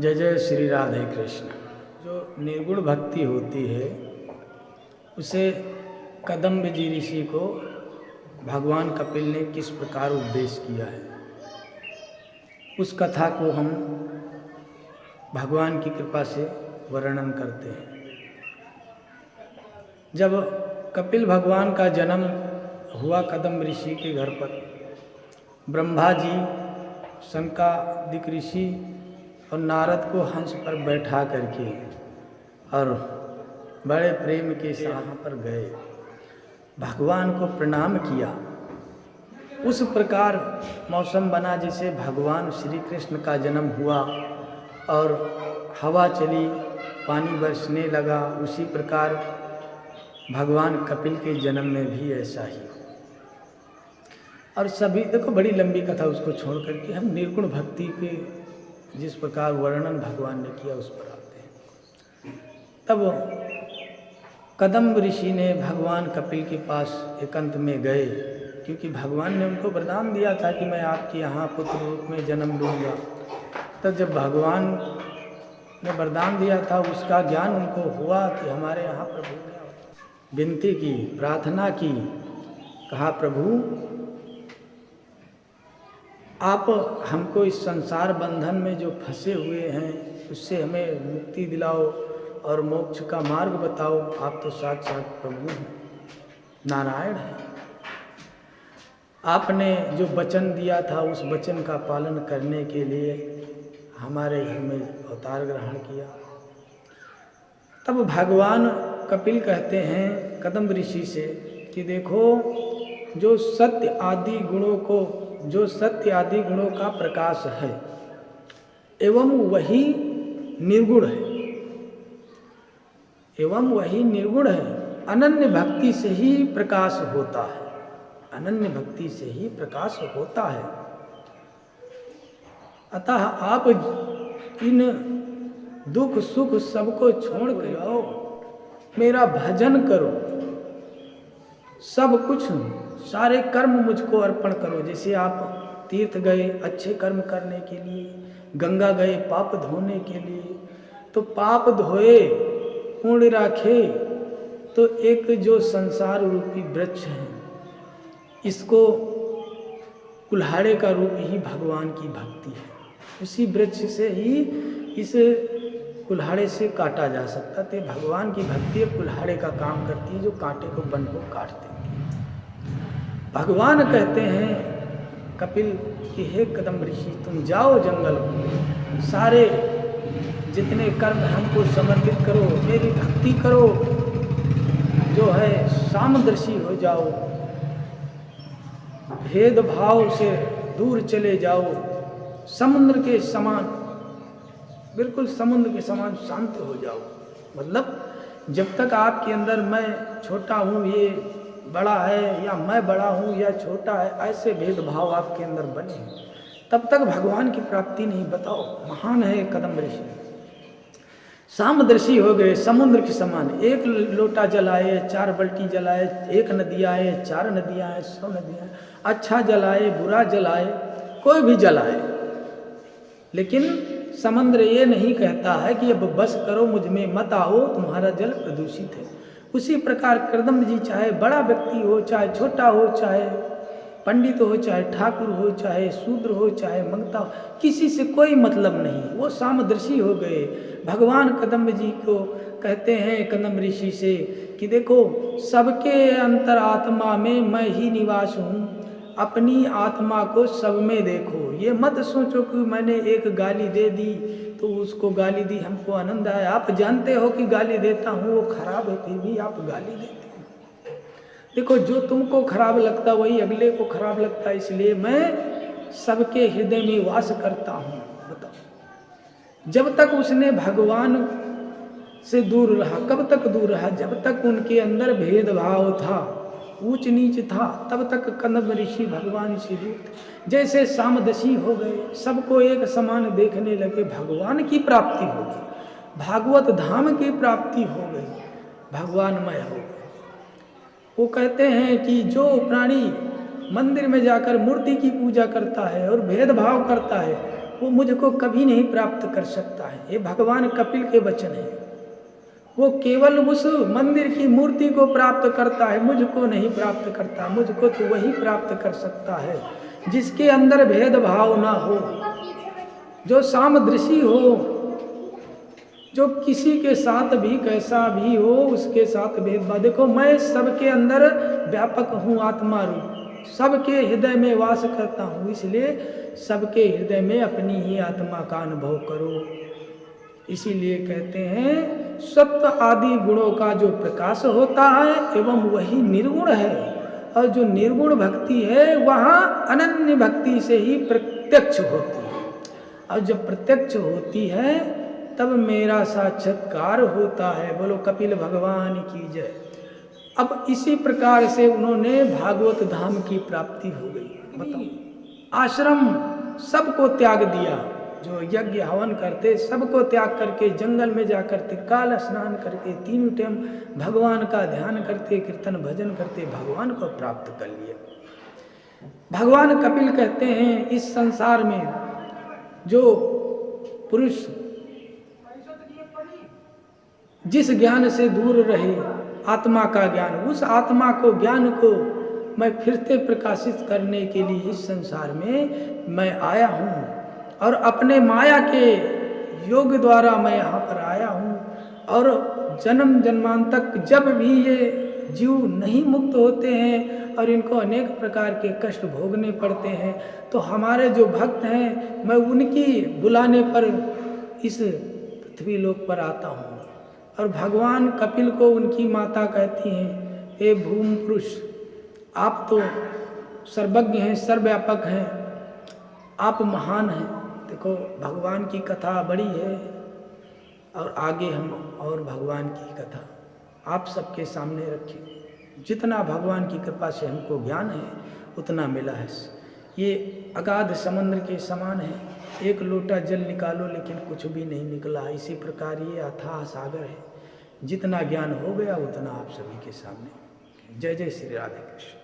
जय जय श्री राधे कृष्ण। जो निर्गुण भक्ति होती है उसे कदम्ब जी ऋषि को भगवान कपिल ने किस प्रकार उपदेश किया है, उस कथा को हम भगवान की कृपा से वर्णन करते हैं। जब कपिल भगवान का जन्म हुआ कदम्ब ऋषि के घर पर, ब्रह्मा जी, शंकादिक ऋषि और नारद को हंस पर बैठा करके और बड़े प्रेम के साथ यहाँ पर गए, भगवान को प्रणाम किया। उस प्रकार मौसम बना जैसे भगवान श्री कृष्ण का जन्म हुआ और हवा चली, पानी बरसने लगा, उसी प्रकार भगवान कपिल के जन्म में भी ऐसा ही हुआ। और सभी देखो, बड़ी लंबी कथा, उसको छोड़ करके हम निर्गुण भक्ति के जिस प्रकार वर्णन भगवान ने किया उस पर आते हैं। तब कदम्ब ऋषि ने भगवान कपिल के पास एकांत में गए, क्योंकि भगवान ने उनको वरदान दिया था कि मैं आपके यहाँ पुत्र रूप में जन्म लूँगा। तब जब भगवान ने वरदान दिया था, उसका ज्ञान उनको हुआ कि हमारे यहाँ प्रभु ने विनती की, प्रार्थना की, कहा प्रभु आप हमको इस संसार बंधन में जो फंसे हुए हैं उससे हमें मुक्ति दिलाओ और मोक्ष का मार्ग बताओ। आप तो साक्षात प्रभु हैं, नारायण हैं। आपने जो वचन दिया था उस वचन का पालन करने के लिए हमारे घर में अवतार ग्रहण किया। तब भगवान कपिल कहते हैं कदम्ब ऋषि से कि देखो, जो सत्य आदि गुणों का प्रकाश है एवं वही निर्गुण है, अनन्य भक्ति से ही प्रकाश होता है, अनन्य भक्ति से ही प्रकाश होता है। अतः आप इन दुख सुख सबको छोड़ कर आओ, मेरा भजन करो, सब कुछ सारे कर्म मुझको अर्पण करो। जैसे आप तीर्थ गए अच्छे कर्म करने के लिए, गंगा गए पाप धोने के लिए, तो पाप धोए पुण्य राखे, तो एक जो संसार रूपी वृक्ष है, इसको कुल्हाड़े का रूप ही भगवान की भक्ति है। उसी वृक्ष से ही इस कुल्हाड़े से काटा जा सकता है। भगवान की भक्ति कुल्हाड़े का काम करती है, जो कांटे को बन को काट देती है। भगवान कहते हैं कपिल कि हे कदम्ब ऋषि, तुम जाओ जंगल को, सारे जितने कर्म हमको समर्पित करो, मेरी भक्ति करो, जो है सामदर्शी हो जाओ, भेदभाव से दूर चले जाओ, समुद्र के समान, बिल्कुल समुद्र के समान शांत हो जाओ। मतलब जब तक आपके अंदर मैं छोटा हूँ, ये बड़ा है, या मैं बड़ा हूँ या छोटा है, ऐसे भेदभाव आपके अंदर बने, तब तक भगवान की प्राप्ति नहीं। बताओ, महान है कदम्ब ऋषि, सामदर्शी हो गए, समुद्र के समान। एक लोटा जलाए, 4 बाल्टी जलाए, एक नदी आए, 4 नदियाँ आए, 100 नदियाँ, अच्छा जलाए बुरा जलाए, कोई भी जलाए, लेकिन समुद्र ये नहीं कहता है कि अब बस करो, मुझ में मत आओ, तुम्हारा जल प्रदूषित है। उसी प्रकार कदम्ब जी चाहे बड़ा व्यक्ति हो, चाहे छोटा हो, चाहे पंडित हो, चाहे ठाकुर हो, चाहे शूद्र हो, चाहे मंगता हो, किसी से कोई मतलब नहीं, वो सामदर्शी हो गए। भगवान कदम्ब जी को कहते हैं कदम्ब ऋषि से कि देखो, सबके अंतरात्मा में मैं ही निवास हूँ, अपनी आत्मा को सब में देखो। ये मत सोचो कि मैंने एक गाली दे दी तो उसको गाली दी, हमको आनंद आया। आप जानते हो कि गाली देता हूँ वो खराब है, फिर भी आप गाली देते हो। देखो, जो तुमको खराब लगता वही अगले को खराब लगता है, इसलिए मैं सबके हृदय में वास करता हूँ। बताओ, जब तक उसने भगवान से दूर रहा, कब तक दूर रहा? जब तक उनके अंदर भेदभाव था, ऊंच नीच था, तब तक कदम्ब ऋषि भगवान से दूर थे। जैसे सामदर्शी हो गए, सबको एक समान देखने लगे, भगवान की प्राप्ति हो गई, भागवत धाम की प्राप्ति हो गई, भगवानमय हो गए। वो कहते हैं कि जो प्राणी मंदिर में जाकर मूर्ति की पूजा करता है और भेदभाव करता है, वो मुझको कभी नहीं प्राप्त कर सकता है। ये भगवान कपिल के वचन है। वो केवल उस मंदिर की मूर्ति को प्राप्त करता है, मुझको नहीं प्राप्त करता। मुझको तो वही प्राप्त कर सकता है जिसके अंदर भेदभाव ना हो, जो सामदृशी हो, जो किसी के साथ भी कैसा भी हो उसके साथ भेदभाव। देखो, मैं सबके अंदर व्यापक हूँ, आत्मा रूप सबके हृदय में वास करता हूँ, इसलिए सबके हृदय में अपनी ही आत्मा का अनुभव करो। इसीलिए कहते हैं सत्व आदि गुणों का जो प्रकाश होता है एवं वही निर्गुण है, और जो निर्गुण भक्ति है वहाँ अनन्य भक्ति से ही प्रत्यक्ष होती है, और जब प्रत्यक्ष होती है तब मेरा साक्षात्कार होता है। बोलो कपिल भगवान की जय। अब इसी प्रकार से उन्होंने भागवत धाम की प्राप्ति हो गई। बताओ, आश्रम सबको त्याग दिया, जो यज्ञ हवन करते सबको त्याग करके जंगल में जाकर त्रिकाल स्नान करके 3 टाइम भगवान का ध्यान करते, कीर्तन भजन करते भगवान को प्राप्त कर लिया। भगवान कपिल कहते हैं इस संसार में जो पुरुष जिस ज्ञान से दूर रहे, आत्मा का ज्ञान, उस आत्मा को ज्ञान को मैं फिर से प्रकाशित करने के लिए इस संसार में मैं आया हूँ, और अपने माया के योग द्वारा मैं यहाँ पर आया हूँ। और जन्म जन्मांतक जब भी ये जीव नहीं मुक्त होते हैं और इनको अनेक प्रकार के कष्ट भोगने पड़ते हैं, तो हमारे जो भक्त हैं मैं उनकी बुलाने पर इस पृथ्वी लोक पर आता हूँ। और भगवान कपिल को उनकी माता कहती हैं, हे भूम पुरुष, आप तो सर्वज्ञ हैं, सर्वव्यापक हैं, आप महान हैं। देखो, भगवान की कथा बड़ी है, और आगे हम और भगवान की कथा आप सबके सामने रखें। जितना भगवान की कृपा से हमको ज्ञान है उतना मिला है। ये अगाध समुद्र के समान है, एक लोटा जल निकालो लेकिन कुछ भी नहीं निकला। इसी प्रकार ये अथाह सागर है, जितना ज्ञान हो गया उतना आप सभी के सामने। जय जय श्री राधे कृष्ण।